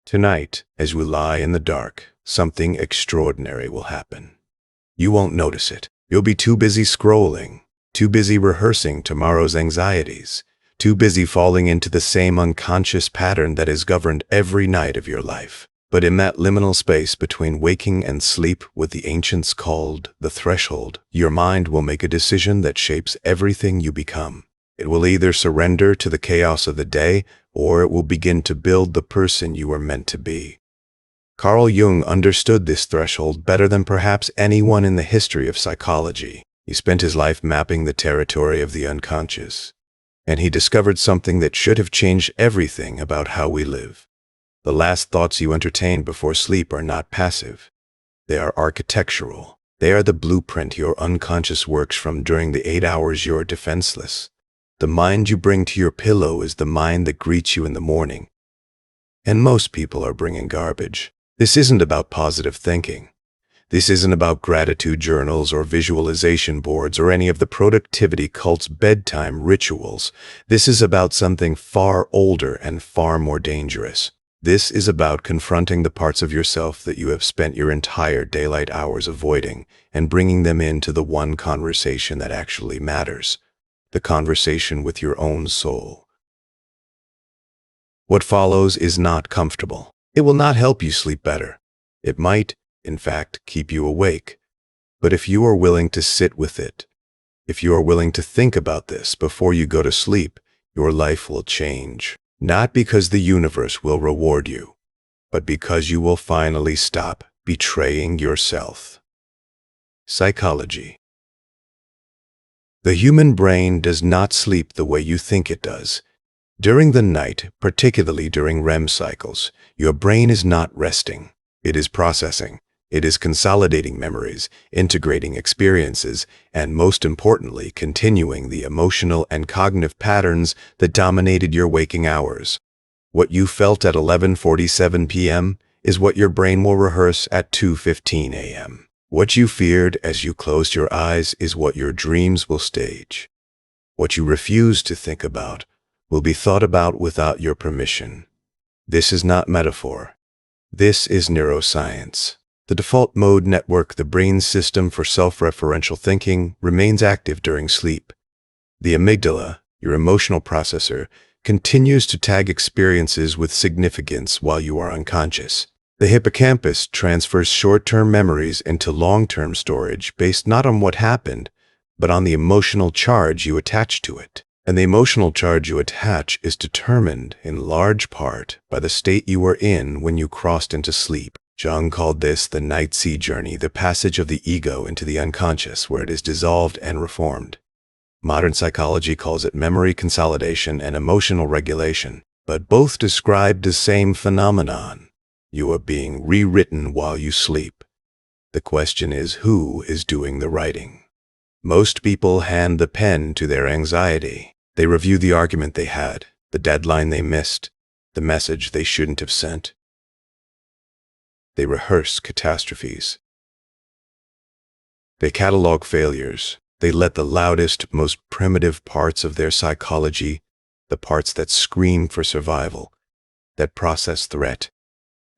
Tonight, as we lie in the dark, something extraordinary will happen. You won't notice it. You'll be too busy scrolling, too busy rehearsing tomorrow's anxieties, too busy falling into the same unconscious pattern that has governed every night of your life. But in that liminal space between waking and sleep, what the ancients called the threshold, your mind will make a decision that shapes everything you become. It will either surrender to the chaos of the day, or it will begin to build the person you are meant to be. Carl Jung understood this threshold better than perhaps anyone in the history of psychology. He spent his life mapping the territory of the unconscious, and he discovered something that should have changed everything about how we live. The last thoughts you entertain before sleep are not passive. They are architectural. They are the blueprint your unconscious works from during the 8 hours you're defenseless. The mind you bring to your pillow is the mind that greets you in the morning. And most people are bringing garbage. This isn't about positive thinking. This isn't about gratitude journals or visualization boards or any of the productivity cult's bedtime rituals. This is about something far older and far more dangerous. This is about confronting the parts of yourself that you have spent your entire daylight hours avoiding and bringing them into the one conversation that actually matters. The conversation with your own soul. What follows is not comfortable. It will not help you sleep better. It might, in fact, keep you awake. But if you are willing to sit with it, if you are willing to think about this before you go to sleep, your life will change. Not because the universe will reward you, but because you will finally stop betraying yourself. Psychology. The human brain does not sleep the way you think it does. During the night, particularly during REM cycles, your brain is not resting. It is processing. It is consolidating memories, integrating experiences, and most importantly, continuing the emotional and cognitive patterns that dominated your waking hours. What you felt at 11:47 p.m. is what your brain will rehearse at 2:15 a.m. What you feared as you closed your eyes is what your dreams will stage. What you refuse to think about will be thought about without your permission. This is not metaphor. This is neuroscience. The default mode network, the brain's system for self-referential thinking, remains active during sleep. The amygdala, your emotional processor, continues to tag experiences with significance while you are unconscious. The hippocampus transfers short-term memories into long-term storage based not on what happened, but on the emotional charge you attach to it. And the emotional charge you attach is determined in large part by the state you were in when you crossed into sleep. Jung called this the night sea journey, the passage of the ego into the unconscious, where it is dissolved and reformed. Modern psychology calls it memory consolidation and emotional regulation, but both describe the same phenomenon. You are being rewritten while you sleep. The question is, who is doing the writing? Most people hand the pen to their anxiety. They review the argument they had, the deadline they missed, the message they shouldn't have sent. They rehearse catastrophes. They catalog failures. They let the loudest, most primitive parts of their psychology, the parts that scream for survival, that process threat,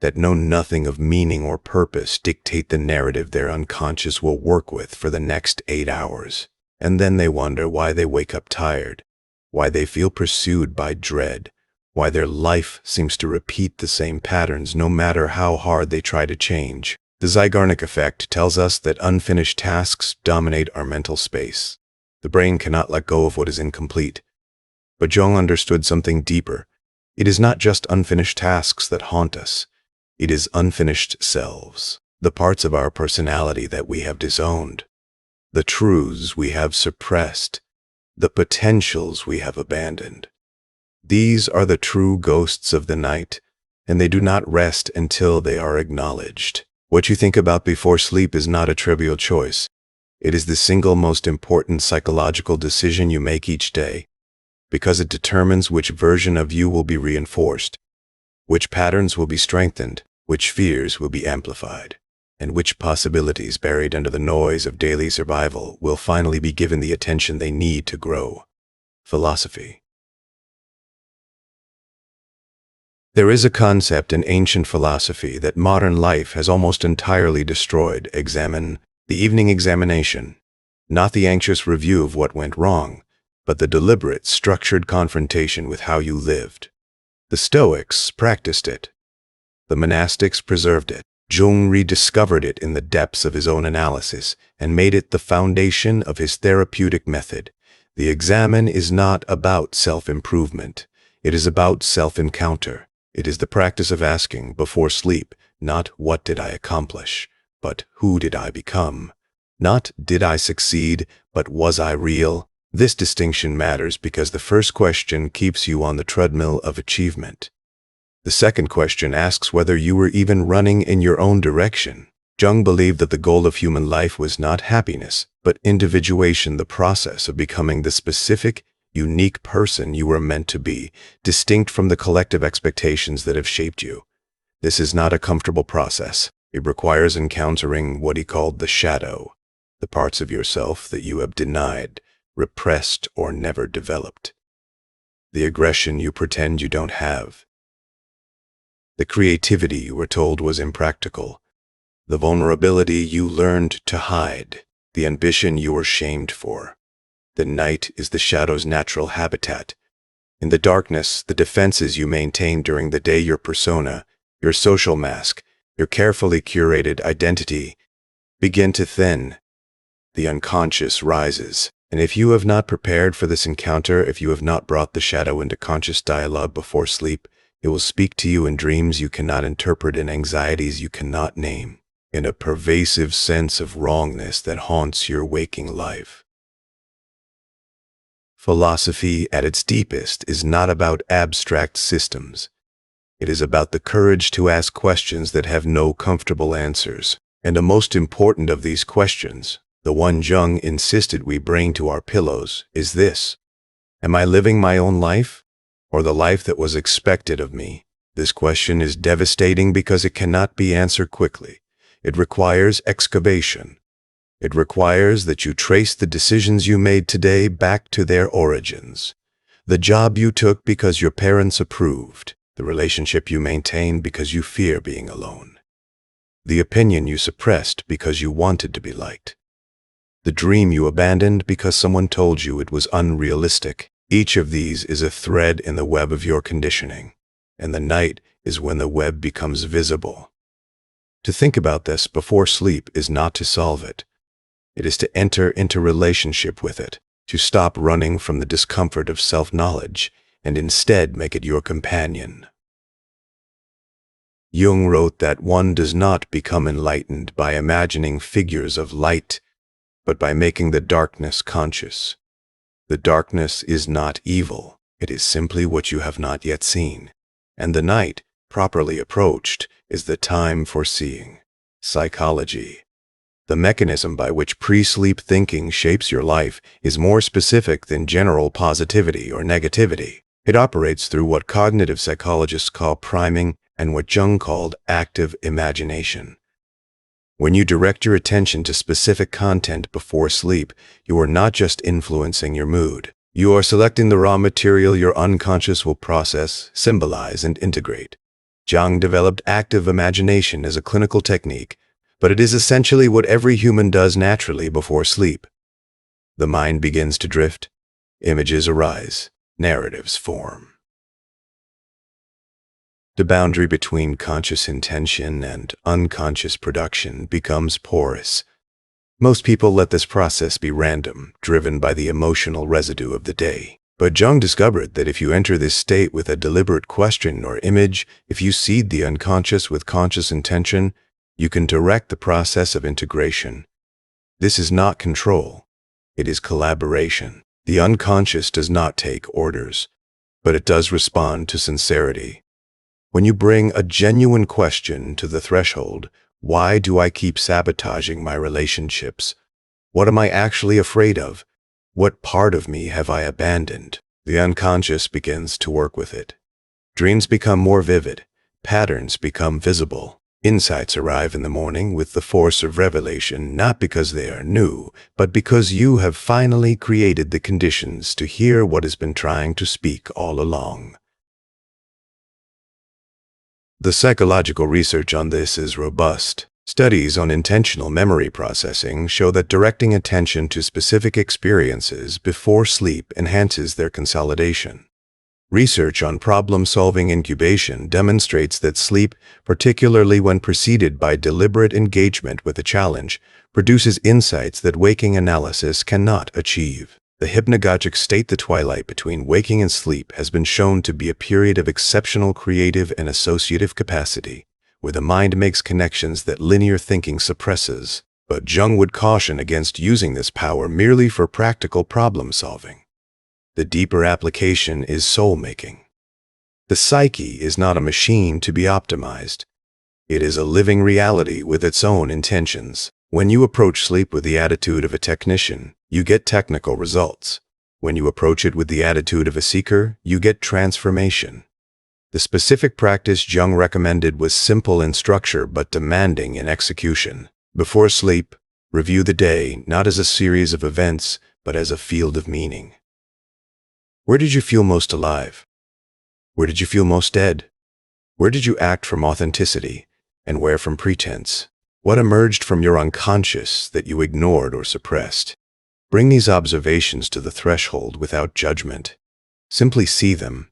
that know nothing of meaning or purpose, dictate the narrative their unconscious will work with for the next 8 hours. And then they wonder why they wake up tired, why they feel pursued by dread, why their life seems to repeat the same patterns no matter how hard they try to change. The Zeigarnik effect tells us that unfinished tasks dominate our mental space. The brain cannot let go of what is incomplete. But Jung understood something deeper. It is not just unfinished tasks that haunt us. It is unfinished selves, the parts of our personality that we have disowned, the truths we have suppressed, the potentials we have abandoned. These are the true ghosts of the night, and they do not rest until they are acknowledged. What you think about before sleep is not a trivial choice. It is the single most important psychological decision you make each day, because it determines which version of you will be reinforced, which patterns will be strengthened, which fears will be amplified, and which possibilities buried under the noise of daily survival will finally be given the attention they need to grow. Philosophy. There is a concept in ancient philosophy that modern life has almost entirely destroyed. Examine the evening examination, not the anxious review of what went wrong, but the deliberate, structured confrontation with how you lived. The Stoics practiced it. The monastics preserved it. Jung rediscovered it in the depths of his own analysis and made it the foundation of his therapeutic method. The examen is not about self-improvement. It is about self-encounter. It is the practice of asking before sleep, not what did I accomplish, but who did I become? Not did I succeed, but was I real? This distinction matters because the first question keeps you on the treadmill of achievement. The second question asks whether you were even running in your own direction. Jung believed that the goal of human life was not happiness, but individuation, the process of becoming the specific, unique person you were meant to be, distinct from the collective expectations that have shaped you. This is not a comfortable process. It requires encountering what he called the shadow, the parts of yourself that you have denied, repressed, or never developed. The aggression you pretend you don't have. The creativity you were told was impractical. The vulnerability you learned to hide. The ambition you were shamed for. The night is the shadow's natural habitat. In the darkness, the defenses you maintain during the day, your persona, your social mask, your carefully curated identity, begin to thin. The unconscious rises. And if you have not prepared for this encounter, if you have not brought the shadow into conscious dialogue before sleep, it will speak to you in dreams you cannot interpret, in anxieties you cannot name, in a pervasive sense of wrongness that haunts your waking life. Philosophy, at its deepest, is not about abstract systems. It is about the courage to ask questions that have no comfortable answers. And the most important of these questions, the one Jung insisted we bring to our pillows, is this: am I living my own life, or the life that was expected of me? This question is devastating because it cannot be answered quickly. It requires excavation. It requires that you trace the decisions you made today back to their origins. The job you took because your parents approved. The relationship you maintained because you fear being alone. The opinion you suppressed because you wanted to be liked. The dream you abandoned because someone told you it was unrealistic. Each of these is a thread in the web of your conditioning, and the night is when the web becomes visible. To think about this before sleep is not to solve it. It is to enter into relationship with it, to stop running from the discomfort of self-knowledge, and instead make it your companion. Jung wrote that one does not become enlightened by imagining figures of light, but by making the darkness conscious. The darkness is not evil, it is simply what you have not yet seen. And the night, properly approached, is the time for seeing. Psychology. The mechanism by which pre-sleep thinking shapes your life is more specific than general positivity or negativity. It operates through what cognitive psychologists call priming and what Jung called active imagination. When you direct your attention to specific content before sleep, you are not just influencing your mood. You are selecting the raw material your unconscious will process, symbolize, and integrate. Jung developed active imagination as a clinical technique, but it is essentially what every human does naturally before sleep. The mind begins to drift, images arise, narratives form. The boundary between conscious intention and unconscious production becomes porous. Most people let this process be random, driven by the emotional residue of the day. But Jung discovered that if you enter this state with a deliberate question or image, if you seed the unconscious with conscious intention, you can direct the process of integration. This is not control. It is collaboration. The unconscious does not take orders, but it does respond to sincerity. When you bring a genuine question to the threshold, why do I keep sabotaging my relationships? What am I actually afraid of? What part of me have I abandoned? The unconscious begins to work with it. Dreams become more vivid. Patterns become visible. Insights arrive in the morning with the force of revelation, not because they are new, but because you have finally created the conditions to hear what has been trying to speak all along. The psychological research on this is robust. Studies on intentional memory processing show that directing attention to specific experiences before sleep enhances their consolidation. Research on problem-solving incubation demonstrates that sleep, particularly when preceded by deliberate engagement with a challenge, produces insights that waking analysis cannot achieve. The hypnagogic state, the twilight between waking and sleep, has been shown to be a period of exceptional creative and associative capacity, where the mind makes connections that linear thinking suppresses. But Jung would caution against using this power merely for practical problem-solving. The deeper application is soul-making. The psyche is not a machine to be optimized. It is a living reality with its own intentions. When you approach sleep with the attitude of a technician, you get technical results. When you approach it with the attitude of a seeker, you get transformation. The specific practice Jung recommended was simple in structure but demanding in execution. Before sleep, review the day not as a series of events, but as a field of meaning. Where did you feel most alive? Where did you feel most dead? Where did you act from authenticity, and where from pretense? What emerged from your unconscious that you ignored or suppressed? Bring these observations to the threshold without judgment. Simply see them,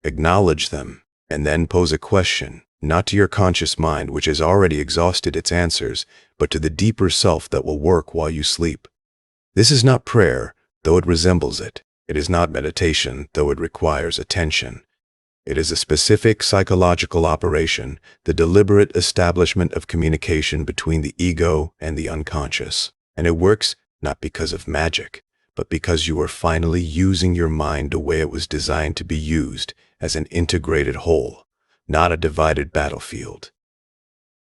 acknowledge them, and then pose a question, not to your conscious mind, which has already exhausted its answers, but to the deeper self that will work while you sleep. This is not prayer, though it resembles it. It is not meditation, though it requires attention. It is a specific psychological operation, the deliberate establishment of communication between the ego and the unconscious. And it works not because of magic, but because you are finally using your mind the way it was designed to be used, as an integrated whole, not a divided battlefield.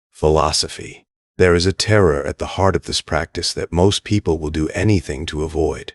Philosophy. There is a terror at the heart of this practice that most people will do anything to avoid.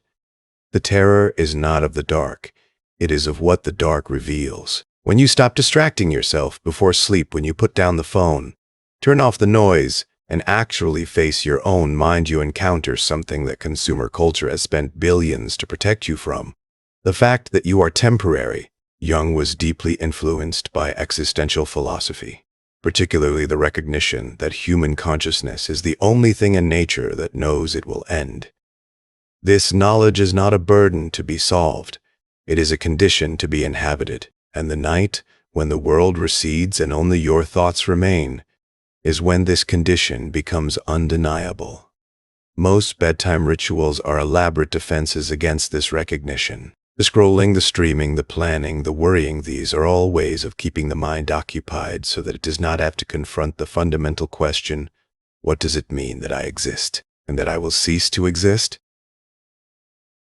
The terror is not of the dark. It is of what the dark reveals. When you stop distracting yourself before sleep, when you put down the phone, turn off the noise, and actually face your own mind, you encounter something that consumer culture has spent billions to protect you from. The fact that you are temporary. Jung was deeply influenced by existential philosophy, particularly the recognition that human consciousness is the only thing in nature that knows it will end. This knowledge is not a burden to be solved. It is a condition to be inhabited, and the night, when the world recedes and only your thoughts remain, is when this condition becomes undeniable. Most bedtime rituals are elaborate defenses against this recognition. The scrolling, the streaming, the planning, the worrying, these are all ways of keeping the mind occupied so that it does not have to confront the fundamental question, what does it mean that I exist, and that I will cease to exist?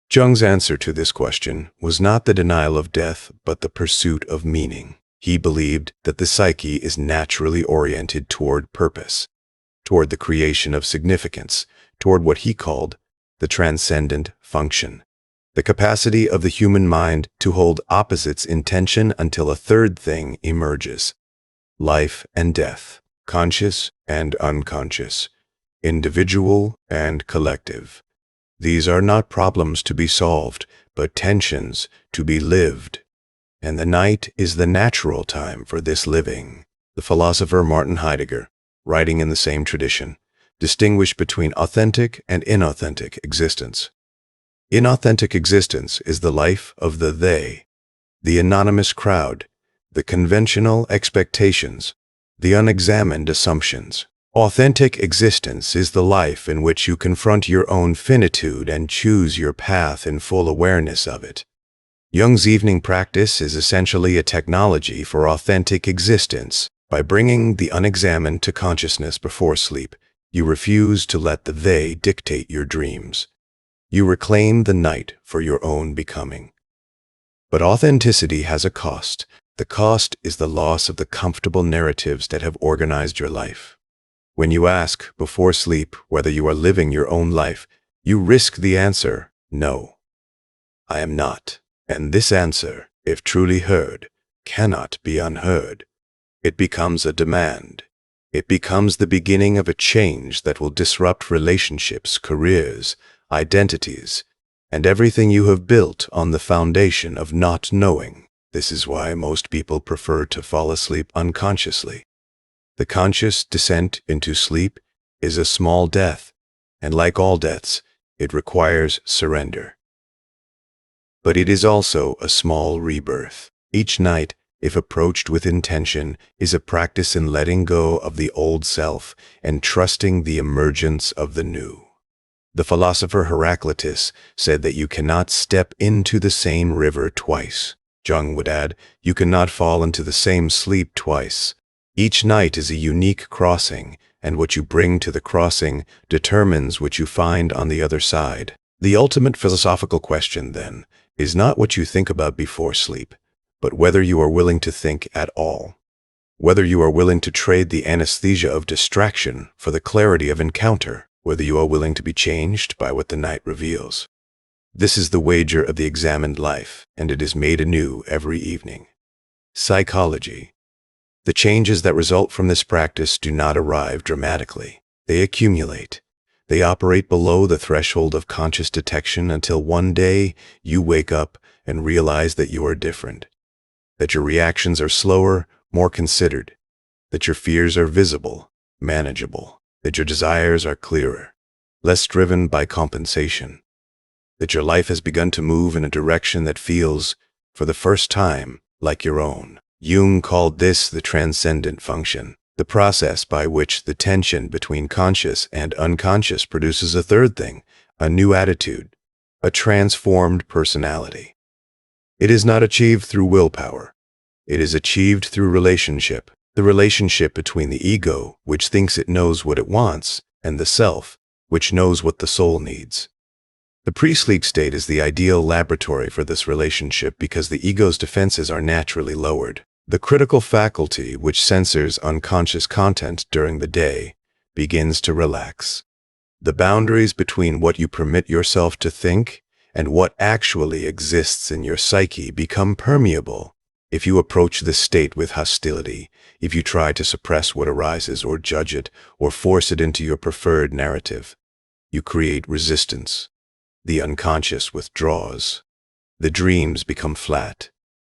Jung's answer to this question was not the denial of death, but the pursuit of meaning. He believed that the psyche is naturally oriented toward purpose, toward the creation of significance, toward what he called the transcendent function, the capacity of the human mind to hold opposites in tension until a third thing emerges: life and death, conscious and unconscious, individual and collective. These are not problems to be solved, but tensions to be lived. And the night is the natural time for this living. The philosopher Martin Heidegger, writing in the same tradition, distinguished between authentic and inauthentic existence. Inauthentic existence is the life of the they, the anonymous crowd, the conventional expectations, the unexamined assumptions. Authentic existence is the life in which you confront your own finitude and choose your path in full awareness of it. Jung's evening practice is essentially a technology for authentic existence. By bringing the unexamined to consciousness before sleep, you refuse to let the they dictate your dreams. You reclaim the night for your own becoming. But authenticity has a cost. The cost is the loss of the comfortable narratives that have organized your life. When you ask before sleep whether you are living your own life, you risk the answer, no, I am not. And this answer, if truly heard, cannot be unheard. It becomes a demand. It becomes the beginning of a change that will disrupt relationships, careers, identities, and everything you have built on the foundation of not knowing. This is why most people prefer to fall asleep unconsciously. The conscious descent into sleep is a small death, and like all deaths, it requires surrender. But it is also a small rebirth. Each night, if approached with intention, is a practice in letting go of the old self and trusting the emergence of the new. The philosopher Heraclitus said that you cannot step into the same river twice. Jung would add, you cannot fall into the same sleep twice. Each night is a unique crossing, and what you bring to the crossing determines what you find on the other side. The ultimate philosophical question, then, is not what you think about before sleep, but whether you are willing to think at all. Whether you are willing to trade the anesthesia of distraction for the clarity of encounter. Whether you are willing to be changed by what the night reveals. This is the wager of the examined life, and it is made anew every evening. Psychology. The changes that result from this practice do not arrive dramatically. They accumulate. They operate below the threshold of conscious detection until one day you wake up and realize that you are different, that your reactions are slower, more considered, that your fears are visible, manageable, that your desires are clearer, less driven by compensation, that your life has begun to move in a direction that feels, for the first time, like your own. Jung called this the transcendent function, the process by which the tension between conscious and unconscious produces a third thing, a new attitude, a transformed personality. It is not achieved through willpower. It is achieved through relationship. The relationship between the ego, which thinks it knows what it wants, and the self, which knows what the soul needs. The pre-sleep state is the ideal laboratory for this relationship because the ego's defenses are naturally lowered. The critical faculty, which censors unconscious content during the day, begins to relax. The boundaries between what you permit yourself to think and what actually exists in your psyche become permeable. If you approach this state with hostility, if you try to suppress what arises or judge it or force it into your preferred narrative, you create resistance. The unconscious withdraws. The dreams become flat.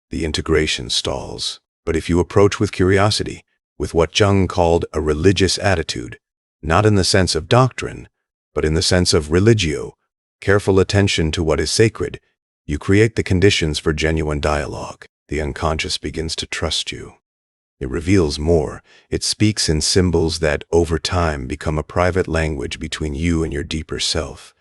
The integration stalls. But if you approach with curiosity, with what Jung called a religious attitude, not in the sense of doctrine, but in the sense of religio, careful attention to what is sacred, you create the conditions for genuine dialogue. The unconscious begins to trust you. It reveals more. It speaks in symbols that, over time, become a private language between you and your deeper self.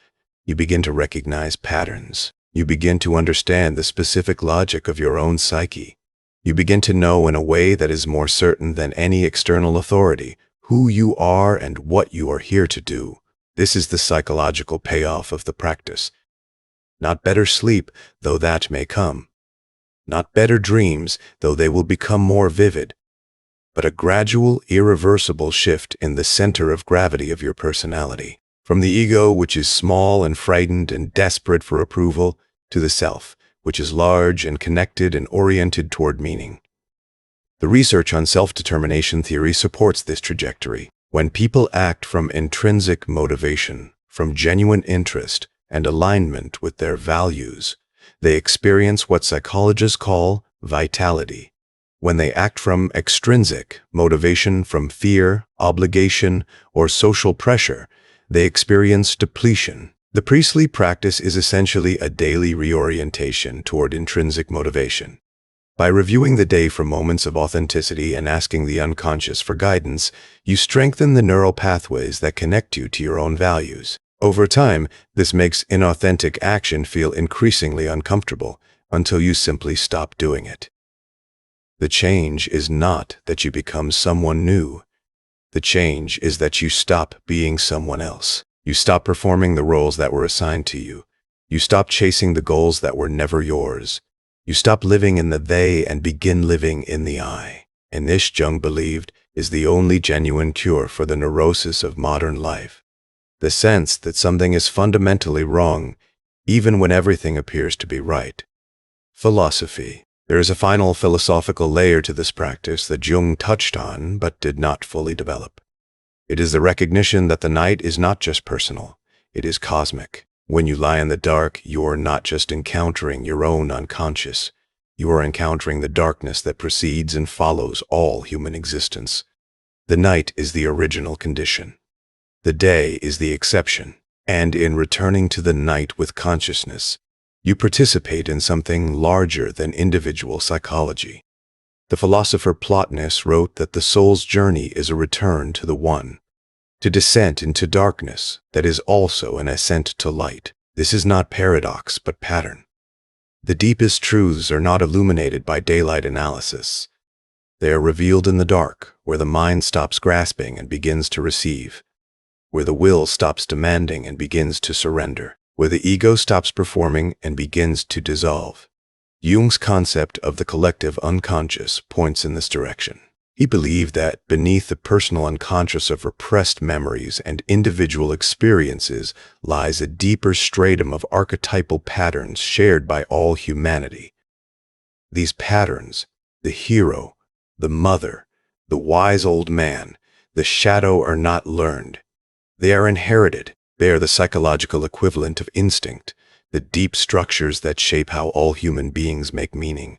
You begin to recognize patterns. You begin to understand the specific logic of your own psyche. You begin to know in a way that is more certain than any external authority who you are and what you are here to do. This is the psychological payoff of the practice. Not better sleep, though that may come. Not better dreams, though they will become more vivid, but a gradual, irreversible shift in the center of gravity of your personality. From the ego, which is small and frightened and desperate for approval, to the self, which is large and connected and oriented toward meaning. The research on self-determination theory supports this trajectory. When people act from intrinsic motivation, from genuine interest and alignment with their values, they experience what psychologists call vitality. When they act from extrinsic motivation, from fear, obligation, or social pressure, they experience depletion. The pre-sleep practice is essentially a daily reorientation toward intrinsic motivation. By reviewing the day for moments of authenticity and asking the unconscious for guidance, you strengthen the neural pathways that connect you to your own values. Over time, this makes inauthentic action feel increasingly uncomfortable until you simply stop doing it. The change is not that you become someone new. The change is that you stop being someone else. You stop performing the roles that were assigned to you. You stop chasing the goals that were never yours. You stop living in the they and begin living in the I. And this, Jung believed, is the only genuine cure for the neurosis of modern life. The sense that something is fundamentally wrong, even when everything appears to be right. Philosophy. There is a final philosophical layer to this practice that Jung touched on but did not fully develop. It is the recognition that the night is not just personal, it is cosmic. When you lie in the dark, you are not just encountering your own unconscious, You are encountering the darkness that precedes and follows all human existence. The night is the original condition. The day is the exception. And in returning to the night with consciousness, you participate in something larger than individual psychology. The philosopher Plotinus wrote that the soul's journey is a return to the One, to descent into darkness that is also an ascent to light. This is not paradox, but pattern. The deepest truths are not illuminated by daylight analysis. They are revealed in the dark, where the mind stops grasping and begins to receive, where the will stops demanding and begins to surrender, where the ego stops performing and begins to dissolve. Jung's concept of the collective unconscious points in this direction. He believed that beneath the personal unconscious of repressed memories and individual experiences lies a deeper stratum of archetypal patterns shared by all humanity. These patterns, the hero, the mother, the wise old man, the shadow, are not learned. They are inherited. They are the psychological equivalent of instinct, the deep structures that shape how all human beings make meaning.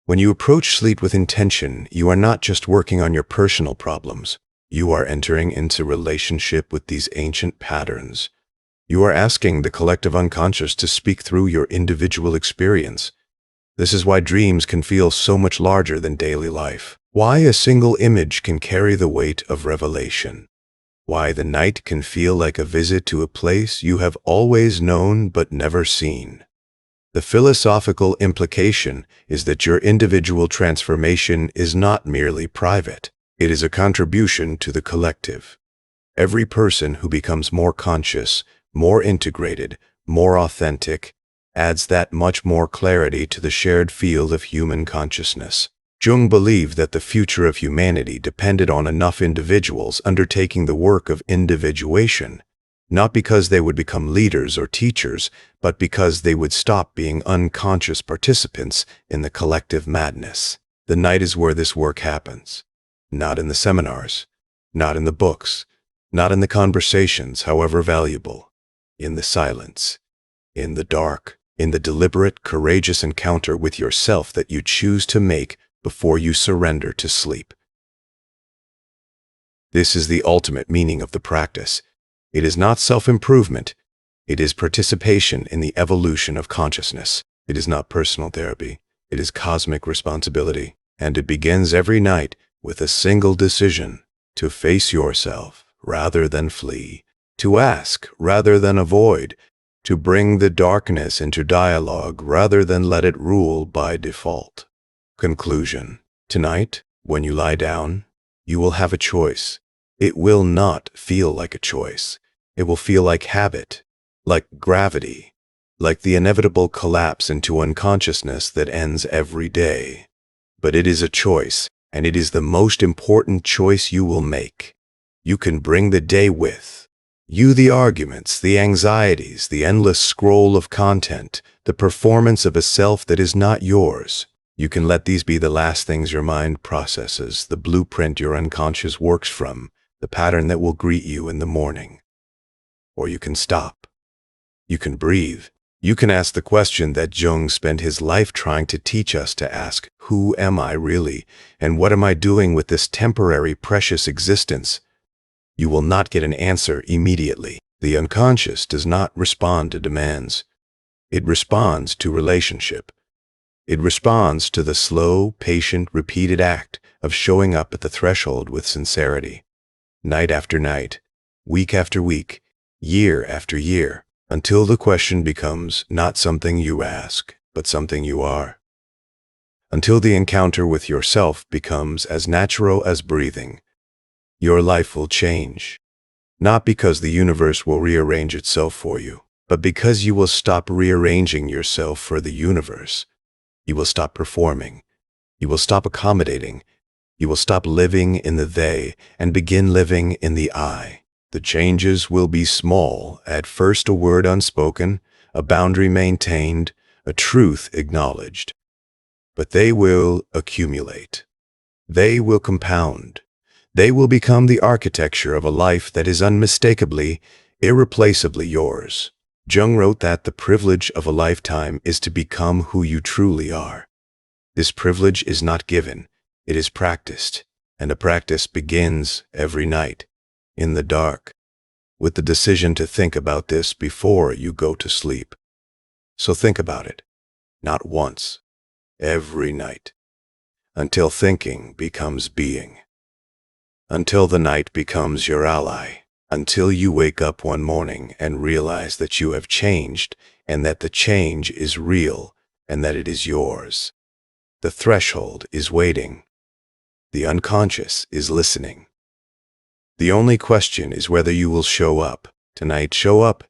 When you approach sleep with intention, you are not just working on your personal problems. You are entering into relationship with these ancient patterns. You are asking the collective unconscious to speak through your individual experience. This is why dreams can feel so much larger than daily life. Why a single image can carry the weight of revelation. Why the night can feel like a visit to a place you have always known but never seen. The philosophical implication is that your individual transformation is not merely private. It is a contribution to the collective. Every person who becomes more conscious, more integrated, more authentic, adds that much more clarity to the shared field of human consciousness. Jung believed that the future of humanity depended on enough individuals undertaking the work of individuation, not because they would become leaders or teachers, but because they would stop being unconscious participants in the collective madness. The night is where this work happens. Not in the seminars, not in the books, not in the conversations, however valuable. In the silence, in the dark, in the deliberate, courageous encounter with yourself that you choose to make before you surrender to sleep. This is the ultimate meaning of the practice. It is not self-improvement. It is participation in the evolution of consciousness. It is not personal therapy. It is cosmic responsibility. And it begins every night with a single decision: to face yourself rather than flee, to ask rather than avoid, to bring the darkness into dialogue rather than let it rule by default. Conclusion. Tonight, when you lie down, you will have a choice. It will not feel like a choice. It will feel like habit, like gravity, like the inevitable collapse into unconsciousness that ends every day. But it is a choice, and it is the most important choice you will make. You can bring the day with you the arguments, the anxieties, the endless scroll of content, the performance of a self that is not yours. You can let these be the last things your mind processes, the blueprint your unconscious works from, the pattern that will greet you in the morning. Or you can stop. You can breathe. You can ask the question that Jung spent his life trying to teach us to ask: who am I really, and what am I doing with this temporary, precious existence? You will not get an answer immediately. The unconscious does not respond to demands. It responds to relationship. It responds to the slow, patient, repeated act of showing up at the threshold with sincerity. Night after night, week after week, year after year, until the question becomes not something you ask, but something you are. Until the encounter with yourself becomes as natural as breathing, your life will change. Not because the universe will rearrange itself for you, but because you will stop rearranging yourself for the universe. You will stop performing. You will stop accommodating. You will stop living in the they and begin living in the I. The changes will be small, at first a word unspoken, a boundary maintained, a truth acknowledged. But they will accumulate. They will compound. They will become the architecture of a life that is unmistakably, irreplaceably yours. Jung wrote that the privilege of a lifetime is to become who you truly are. This privilege is not given, it is practiced, and a practice begins every night, in the dark, with the decision to think about this before you go to sleep. So think about it, not once, every night, until thinking becomes being, until the night becomes your ally, until you wake up one morning and realize that you have changed and that the change is real and that it is yours. The threshold is waiting. The unconscious is listening. The only question is whether you will show up. Tonight, show up